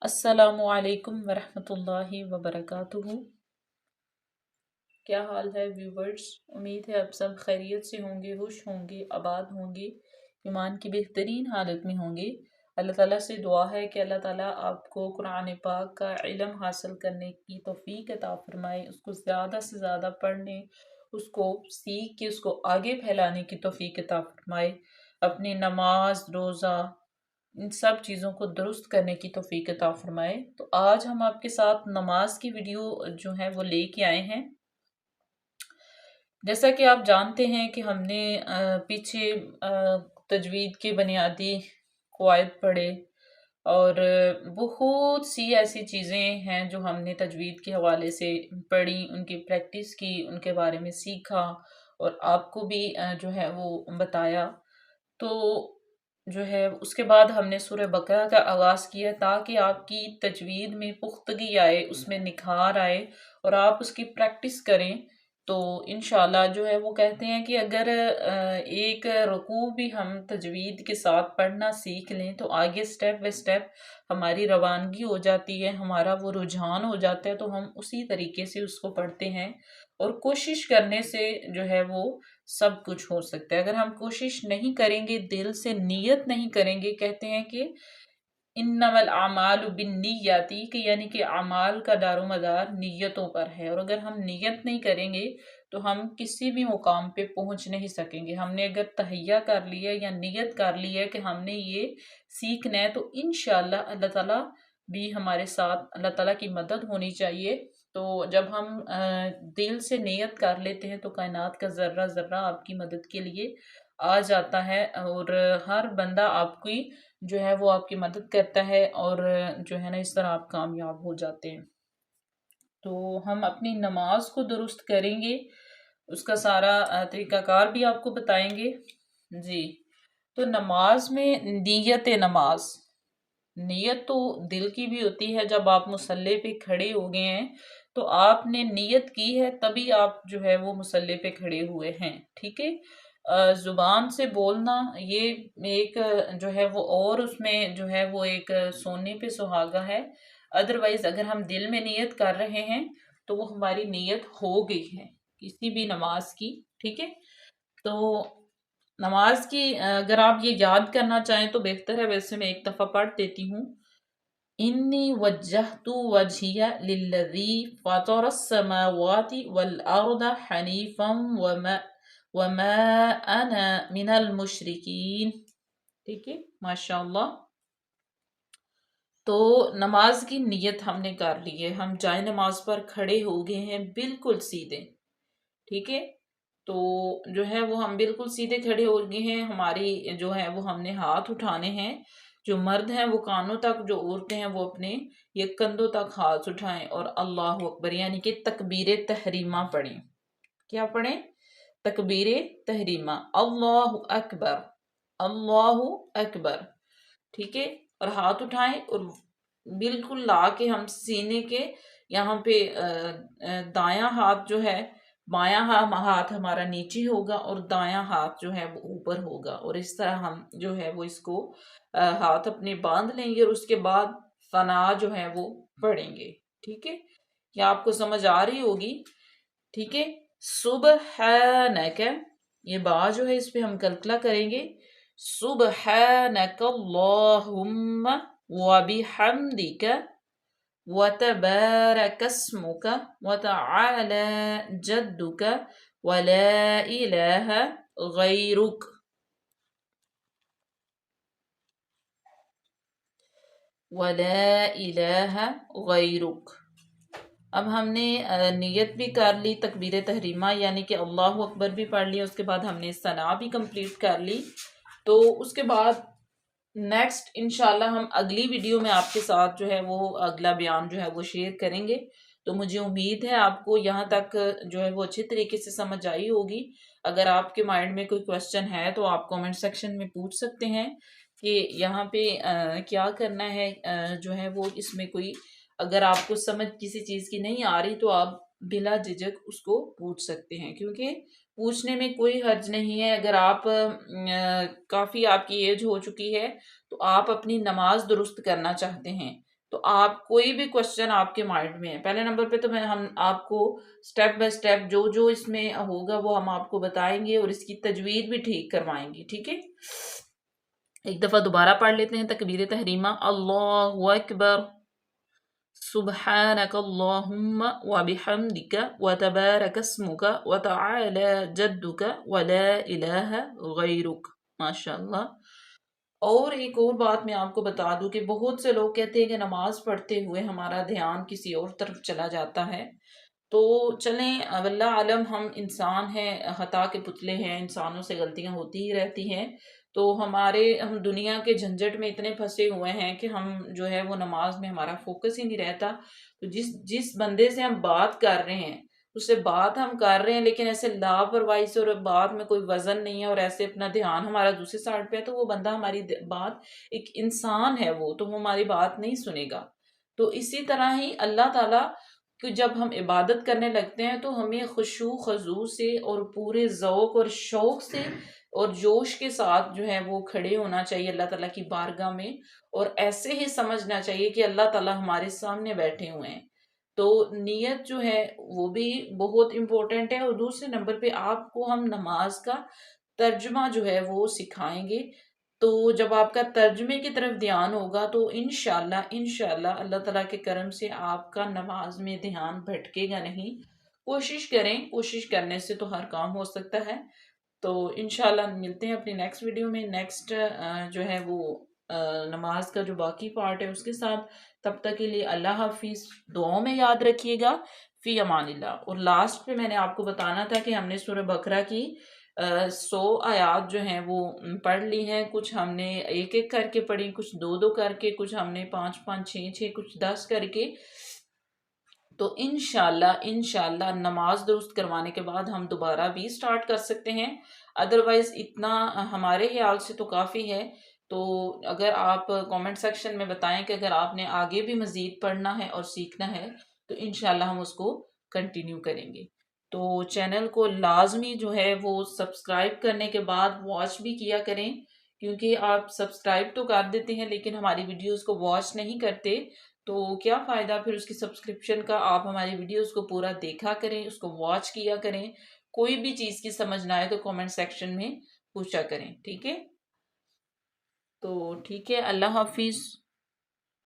अस्सलामु अलैकुम वरहमतुल्लाहि वबरकातुहू। क्या हाल है व्यूवर्स? उम्मीद है आप सब खैरियत से होंगे, खुश होंगे, आबाद होंगे, ईमान की बेहतरीन हालत में होंगे। अल्लाह ताला से दुआ है कि अल्लाह ताला आपको कुरान पाक का इल्म हासिल करने की तौफीक अता फरमाए, उसको ज़्यादा से ज़्यादा पढ़ने, उसको सीख के उसको आगे फैलाने की तौफीक अता फरमाए। अपनी नमाज रोज़ा इन सब चीज़ों को दुरुस्त करने की तौफीक अता फरमाए। तो आज हम आपके साथ नमाज की वीडियो जो है वो लेके आए हैं। जैसा कि आप जानते हैं कि हमने पीछे तजवीद के बुनियादी कवायद पढ़े और बहुत सी ऐसी चीज़ें हैं जो हमने तजवीद के हवाले से पढ़ी, उनकी प्रैक्टिस की, उनके बारे में सीखा और आपको भी जो है वो बताया। तो जो है उसके बाद हमने सूरह बकरा का आगाज़ किया ताकि आपकी तजवीद में पुख्तगी आए, उसमें निखार आए और आप उसकी प्रैक्टिस करें। तो इंशाल्लाह जो है वो कहते हैं कि अगर एक रुकू भी हम तजवीद के साथ पढ़ना सीख लें तो आगे स्टेप बाय स्टेप हमारी रवानगी हो जाती है, हमारा वो रुझान हो जाता है, तो हम उसी तरीके से उसको पढ़ते हैं और कोशिश करने से जो है वो सब कुछ हो सकता है। अगर हम कोशिश नहीं करेंगे, दिल से नियत नहीं करेंगे, कहते हैं कि इन्नमल आमालु बिन्नियाती, कि यानी कि अमाल का दारोमदार नियतों पर है। और अगर हम नियत नहीं करेंगे तो हम किसी भी मुकाम पे पहुंच नहीं सकेंगे। हमने अगर तहैया कर लिया या नियत कर लिया कि हमने ये सीखना है तो इंशाअल्लाह अल्लाह ताला भी हमारे साथ, अल्लाह ताला की मदद होनी चाहिए। तो जब हम दिल से नियत कर लेते हैं तो कायनात का ज़र्रा ज़र्रा आपकी मदद के लिए आ जाता है और हर बंदा आपकी जो है वो आपकी मदद करता है और जो है ना इस तरह आप कामयाब हो जाते हैं। तो हम अपनी नमाज को दुरुस्त करेंगे, उसका सारा तरीकाकार भी आपको बताएंगे जी। तो नमाज में नमाज, नियत तो दिल की भी होती है। जब आप मुसल्ले पे खड़े हो गए हैं तो आपने नियत की है, तभी आप जो है वो मुसल्ले पे खड़े हुए हैं, ठीक है। जुबान से बोलना ये एक जो है वो, और उसमें जो है वो एक सोने पे सुहागा है। अदरवाइज अगर हम दिल में नियत कर रहे हैं तो वो हमारी नियत हो गई है किसी भी नमाज की, ठीक है। तो नमाज की अगर आप ये याद करना चाहें तो बेहतर है, वैसे मैं एक दफ़ा पढ़ देती हूँ। इन्नी वज्जहतु वजहिया लिल्लज़ी फ़तरस समावाति वल अर्द हनीफम वमा अना मिनल मुशरिकीन, ठीक है, माशाअल्लाह। तो नमाज की नियत हमने कर ली है, हम जाए नमाज पर खड़े हो गए हैं बिल्कुल सीधे, ठीक है। तो जो है वो हम बिल्कुल सीधे खड़े हो गए हैं। हमारी जो है वो हमने हाथ उठाने हैं, जो मर्द हैं वो कानों तक, जो औरतें हैं वो अपने ये कंधों तक हाथ उठाएं और अल्लाह अकबर यानी कि तकबीर तहरीमा पढ़ें। क्या पढ़ें? तकबीर तहरीमा, अल्लाह अकबर, अल्लाह अकबर, ठीक है। और हाथ उठाएं और बिल्कुल ला के हम सीने के यहाँ पे दायां हाथ जो है, बायां हाथ हमारा नीचे होगा और दायां हाथ जो है वो ऊपर होगा और इस तरह हम जो है वो इसको हाथ अपने बांध लेंगे और उसके बाद सना जो है वो पढ़ेंगे, ठीक है। ये आपको समझ आ रही होगी, ठीक है। सुबहानक, ये बा जो है इस पे हम कलकला करेंगे। सुबहानक अल्लाहुम्मा व बिहम्दिक व तबारक अस्मुक व तआला जद्दुक व ला इलाहा गैरुक, व ला इलाहा गैरुक। अब हमने नियत भी कर ली, तकबीर तहरीमा यानी कि अल्लाह अकबर भी पढ़ लिया, उसके बाद हमने सना भी कंप्लीट कर ली। तो उसके बाद नेक्स्ट इंशाल्लाह हम अगली वीडियो में आपके साथ जो है वो अगला बयान जो है वो शेयर करेंगे। तो मुझे उम्मीद है आपको यहाँ तक जो है वो अच्छी तरीके से समझ आई होगी। अगर आपके माइंड में कोई क्वेश्चन है तो आप कमेंट सेक्शन में पूछ सकते हैं कि यहाँ पे क्या करना है, जो है वो इसमें कोई, अगर आपको समझ किसी चीज़ की नहीं आ रही तो आप बिला झिझक उसको पूछ सकते हैं, क्योंकि पूछने में कोई हर्ज नहीं है। अगर आप काफ़ी आपकी एज हो चुकी है तो आप अपनी नमाज दुरुस्त करना चाहते हैं تو آپ کوئی بھی کوشچن آپ کے مائنڈ میں ہے، پہلے نمبر پہ تو ہم آپ کو سٹیپ بائی سٹیپ جو جو اس میں ہوگا وہ ہم آپ کو بتائیں گے، اور اس کی تجوید بھی ٹھیک کروائیں گے، ٹھیک ہے؟ ایک دفعہ دوبارہ پڑھ لیتے ہیں تکبیر تحریمہ، اللہ اکبر، سبحانک اللہم وبحمدک وتبارک اسمک وتعالی جدک ولا الہ غیرک. ماشاءاللہ. اور ایک اور بات میں آپ کو بتا دوں کہ بہت سے لوگ کہتے ہیں کہ نماز پڑھتے ہوئے ہمارا دھیان کسی اور طرف چلا جاتا ہے. تو چلیں، واللہ عالم، ہم انسان ہیں، خطا کے پتلے ہیں، انسانوں سے غلطیاں ہوتی ہی رہتی ہیں. تو ہم دنیا کے جھنجٹ میں اتنے پھنسے ہوئے ہیں کہ ہم جو ہے وہ نماز میں ہمارا فوکس ہی نہیں رہتا. تو جس بندے سے ہم بات کر رہے ہیں، اس سے بات ہم کر رہے ہیں لیکن ایسے لاپرواہی سے، اور بات میں کوئی وزن نہیں ہے، اور ایسے اپنا دھیان ہمارا دوسری سائڈ پہ ہے، تو وہ بندہ ہماری بات، ایک انسان ہے وہ، تو وہ ہماری بات نہیں سنے گا. تو اسی طرح ہی اللہ تعالیٰ کہ جب ہم عبادت کرنے لگتے ہیں تو ہمیں خشوع خضوع سے اور پورے ذوق اور شوق سے اور جوش کے ساتھ جو ہے وہ کھڑے ہونا چاہیے اللہ تعالیٰ کی بارگاہ میں، اور ایسے ہی سمجھنا چاہیے کہ اللہ تعالیٰ ہمارے سامنے بیٹھے ہوئے ہیں. تو نیت جو ہے وہ بھی بہت امپورٹنٹ ہے. اور دوسرے نمبر پہ آپ کو ہم نماز کا ترجمہ جو ہے وہ سکھائیں گے. تو جب آپ کا ترجمے کی طرف دھیان ہوگا تو انشاءاللہ اللہ تعالیٰ کے کرم سے آپ کا نماز میں دھیان بھٹکے گا نہیں. کوشش کریں، کوشش کرنے سے تو ہر کام ہو سکتا ہے. تو انشاءاللہ ملتے ہیں اپنی نیکسٹ ویڈیو میں، نیکسٹ جو ہے وہ نماز کا جو باقی پارٹ ہے اس کے ساتھ. تب تک کے لیے اللہ حافظ. دعاؤں میں یاد رکھیے گا. فی امان اللہ. اور لاسٹ پہ میں نے آپ کو بتانا تھا کہ ہم نے سورہ بقرہ کی 100 آیات جو ہیں وہ پڑھ لی ہیں. کچھ ہم نے ایک ایک کر کے پڑھی، کچھ دو دو کر کے، کچھ ہم نے 5 5 6 6، کچھ 10 کر کے. تو انشاءاللہ نماز درست کروانے کے بعد ہم دوبارہ بھی سٹارٹ کر سکتے ہیں. ادروائز اتنا ہمارے خیال سے تو کافی ہے. تو اگر آپ کامنٹ سیکشن میں بتائیں کہ اگر آپ نے آگے بھی مزید پڑھنا ہے اور سیکھنا ہے تو انشاءاللہ ہم اس کو کنٹینیو کریں گے. تو چینل کو لازمی جو ہے وہ سبسکرائب کرنے کے بعد واچ بھی کیا کریں، کیونکہ آپ سبسکرائب تو کر دیتے ہیں لیکن ہماری ویڈیوز کو واچ نہیں کرتے. تو کیا فائدہ پھر اس کی سبسکرپشن کا؟ آپ ہماری ویڈیوز کو پورا دیکھا کریں، اس کو واچ کیا کریں. کوئی بھی چیز کی سمجھ نہ آئے تو کامنٹ سیکشن میں پوچھا کریں، ٹھیک ہے؟ تو ٹھیک ہے، اللہ حافظ.